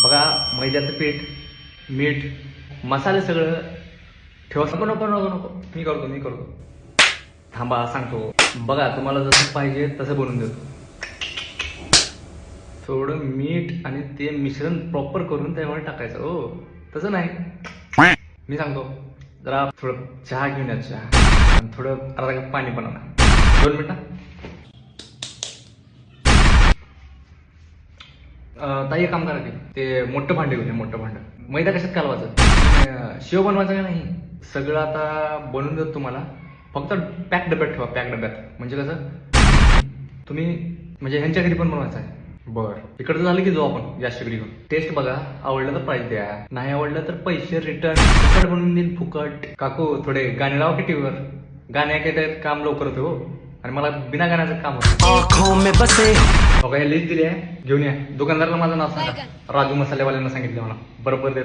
बघा, मैद्याचं पीठ, मीठ, मसाले सगळं ठेवा. नको नको नको नको, मी करतो. थांबा, सांगतो. बघा, तुम्हाला जसं पाहिजे तसं बनवून देतो. थोडं मीठ आणि ते मिश्रण प्रॉपर करून त्यामध्ये टाकायचं. हो, तसं नाही, मी सांगतो. जरा थोडं चहा घेऊन या, चहा, आणि थोडं अर्धा कप पाणी पण आणा. 2 मिनिटं. ताई, एक काम करा की ते मोठं भांडे घेऊन या, मोठं भांडं. मैदा कशात कालवायचं? शेव बनवायचं का नाही? सगळं आता बनवून देतो तुम्हाला. फक्त पॅक डब्यात ठेवा, पॅक डब्यात. म्हणजे कसं तुम्ही म्हणजे ह्यांच्या घरी पण बनवायचं आहे. बरं, इकडचं झालं की जाऊ आपण जास्त घरी घेऊन. टेस्ट बघा, आवडलं तर प्राईस द्या, नाही आवडलं तर पैसे रिटर्न. फुकट बनवून देईन, फुकट. काकू, थोडे गाणे लावा की टीव्हीवर. गाणे ऐकायचं काम लवकर होतं हो, आणि मला बिना गाण्याचं काम होतं. बघा, हे लिस्ट दिली आहे, घेऊन या. दुकानदाराला माझं नाव सांगा. राजू मसालेवाल्यांना सांगितलं मला, बरोबर देत.